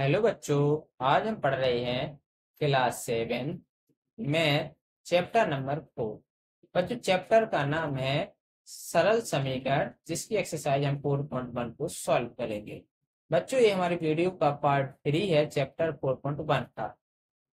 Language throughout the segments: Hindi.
हेलो बच्चों। आज हम पढ़ रहे हैं क्लास 7 मैथ चैप्टर नंबर 4। बच्चों, चैप्टर का नाम है सरल समीकरण, जिसकी एक्सरसाइज हम 4.1 को सॉल्व करेंगे। बच्चों, ये हमारी वीडियो का पार्ट 3 है चैप्टर 4.1 का।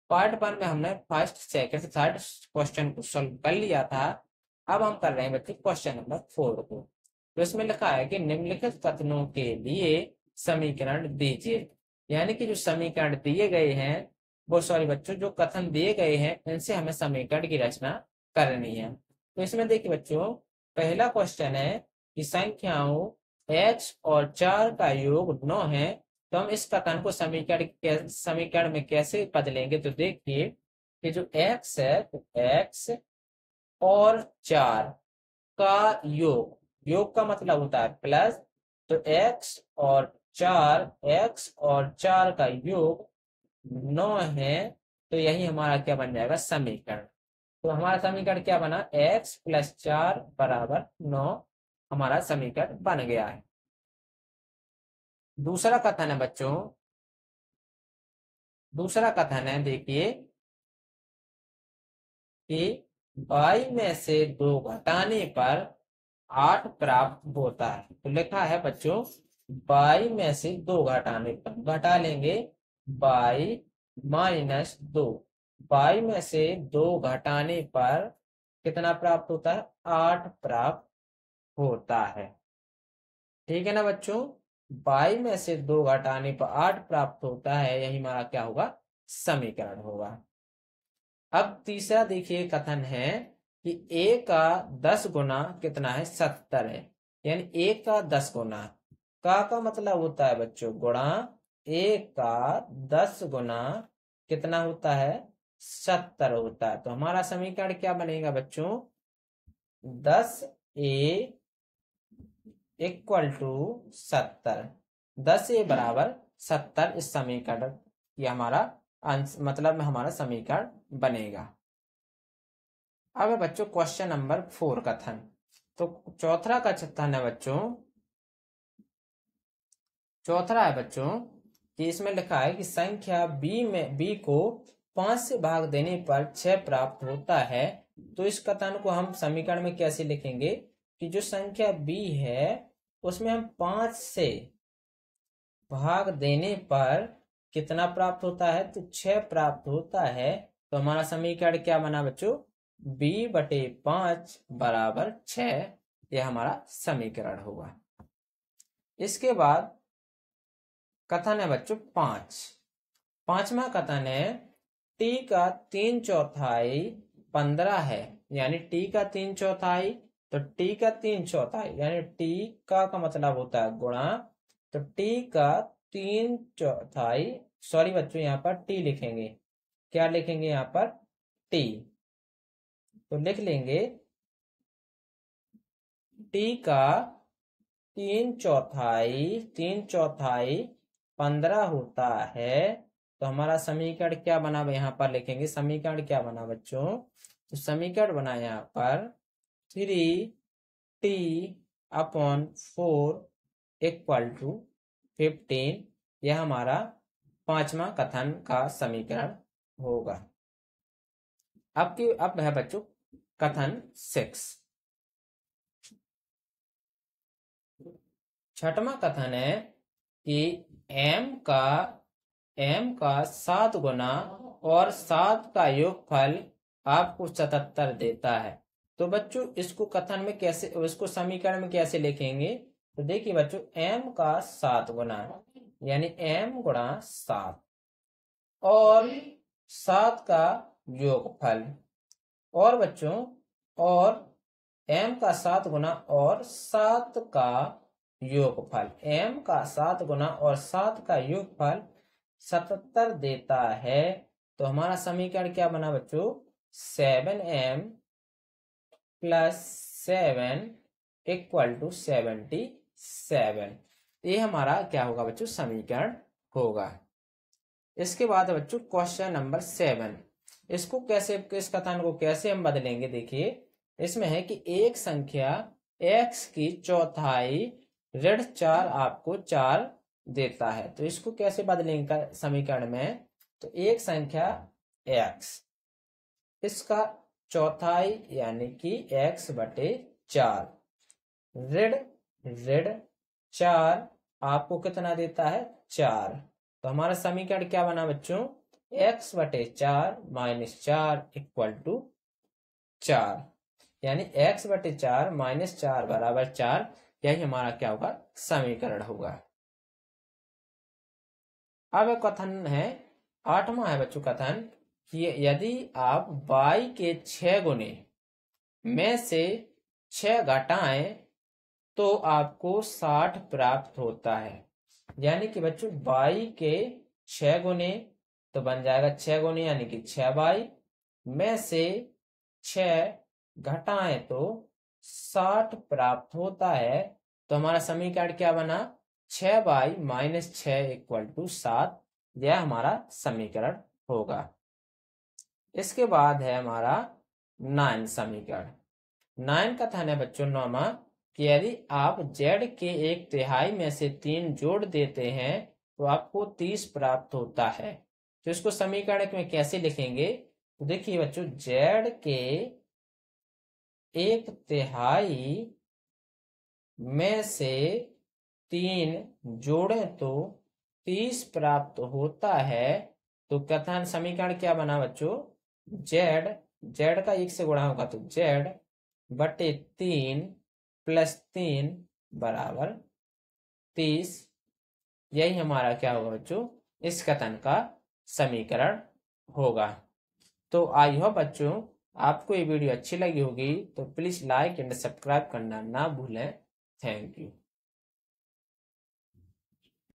पार्ट 1 में हमने फर्स्ट सेकंड थर्ड क्वेश्चन को सॉल्व कर लिया था। अब हम कर रहे हैं बच्चों क्वेश्चन नंबर 4 को। तो इसमें लिखा है कि निम्नलिखित कथनों के लिए समीकरण दीजिए। यानी कि जो समीकरण दिए गए हैं, वो सॉरी बच्चों, जो कथन दिए गए हैं इनसे हमें समीकरण की रचना करनी है। तो इसमें देखिए बच्चों, पहला क्वेश्चन है कि संख्याओं x और 4 का योग 9 है। तो हम इस कथन को समीकरण में कैसे बदलेंगे, तो देखिए कि जो x है, तो x और 4 का योग का मतलब होता है प्लस। तो x और 4 का योग 9 है। तो यही हमारा क्या बन जाएगा, समीकरण। तो हमारा समीकरण क्या बना, x प्लस 4 बराबर 9 हमारा समीकरण बन गया है। दूसरा कथन है बच्चों, दूसरा कथन है देखिए कि 22 में से 2 घटाने पर 8 प्राप्त होता है। तो लिखा है बच्चों, 22 में से 2 घटाने पर घटा लेंगे 22 माइनस 2। 22 में से 2 घटाने पर कितना प्राप्त होता है, 8 प्राप्त होता है। ठीक है ना बच्चों, 22 में से 2 घटाने पर 8 प्राप्त होता है, यही हमारा क्या होगा, समीकरण होगा। अब तीसरा देखिए कथन है कि a का 10 गुना कितना है, 70 है। यानी a का 10 गुना, का मतलब होता है बच्चों गुणा, a का 10 गुना कितना होता है, 70 होता है। तो हमारा समीकरण क्या बनेगा बच्चों, 10a इक्वल टू 70। 10a बराबर 70 इस समीकरण ये हमारा मतलब में हमारा समीकरण बनेगा। अब है बच्चों क्वेश्चन नंबर 4 कथन। तो चौथा का कथन है बच्चों, चौथा है बच्चों कि इसमें लिखा है कि संख्या b को 5 से भाग देने पर 6 प्राप्त होता है। तो इस कथन को हम समीकरण में कैसे लिखेंगे कि जो संख्या b है उसमें हम 5 से भाग देने पर कितना प्राप्त होता है, तो 6 प्राप्त होता है। तो हमारा समीकरण क्या बना बच्चों, b/5 बराबर 6, यह हमारा समीकरण होगा। इसके बाद कथन है बच्चों 5। पांचवा कथन है t का 3/4 15 है। यानी t का 3/4, तो t का 3/4 यानी t का मतलब होता है गुणा। तो t का 3/4, सॉरी बच्चों यहाँ पर t लिखेंगे, क्या लिखेंगे यहाँ पर, t। तो लिख लेंगे t का 3/4 15 होता है। तो हमारा समीकरण क्या बना, यहाँ पर लिखेंगे समीकरण क्या बना बच्चों, तो समीकरण बना यहाँ पर 3t/4 इक्वल टू 15। यह हमारा पांचवा कथन का समीकरण होगा। अब है बच्चों कथन 6। छठवां कथन है कि m का 7 गुना और 7 का योगफल आपको 77 देता है। तो बच्चों इसको कथन में कैसे, इसको समीकरण में कैसे लिखेंगे, तो देखिए बच्चों m का 7 गुना यानी m गुणा 7 और 7 का योगफल, और बच्चों और m का 7 गुना और 7 का योगफल, m का 7 गुना और 7 का योगफल 77 देता है। तो हमारा समीकरण क्या बना बच्चों, 7m प्लस 7 इक्वल टू 77। ये हमारा क्या होगा बच्चों, समीकरण होगा। इसके बाद बच्चों क्वेश्चन नंबर 7। इसको कैसे, इस कथन को कैसे हम बदलेंगे, देखिए इसमें है कि एक संख्या x की चौथाई ऋण 4 आपको 4 देता है। तो इसको कैसे बदलेंगे समीकरण में, तो एक संख्या x, इसका चौथाई यानी कि x बटे 4, ऋण ऋण 4 आपको कितना देता है 4। तो हमारा समीकरण क्या बना बच्चों, x बटे 4 माइनस 4 इक्वल टू 4, यानी x बटे 4 माइनस 4 बराबर 4। यही हमारा क्या होगा, समीकरण होगा। अब एक कथन है, 8वां है बच्चों कथन, कि यदि आप y के 6 गुने में से 6 घटाएं तो आपको 60 प्राप्त होता है। यानी कि बच्चों y के 6 गुने तो बन जाएगा 6 गुने यानी कि 6y, में से 6 घटाएं तो 60 प्राप्त होता है। तो हमारा समीकरण क्या बना, 6y माइनस 6 इक्वल टू 7, यह हमारा समीकरण होगा। इसके बाद है हमारा 9 समीकरण। 9 कथन है बच्चों 9वां, कि यदि आप z के 1/3 में से 3 जोड़ देते हैं तो आपको 30 प्राप्त होता है। तो इसको समीकरण में कैसे लिखेंगे, तो देखिए बच्चों z के 1/3 में से 3 जोड़े तो 30 प्राप्त होता है। तो कथन समीकरण क्या बना बच्चों, z का 1 से गुणा होगा तो z बटे 3 प्लस 3 बराबर 30। यही हमारा क्या होगा बच्चों, इस कथन का समीकरण होगा। तो आई होप बच्चों आपको ये वीडियो अच्छी लगी होगी, तो प्लीज लाइक एंड सब्सक्राइब करना ना भूलें। Thank you.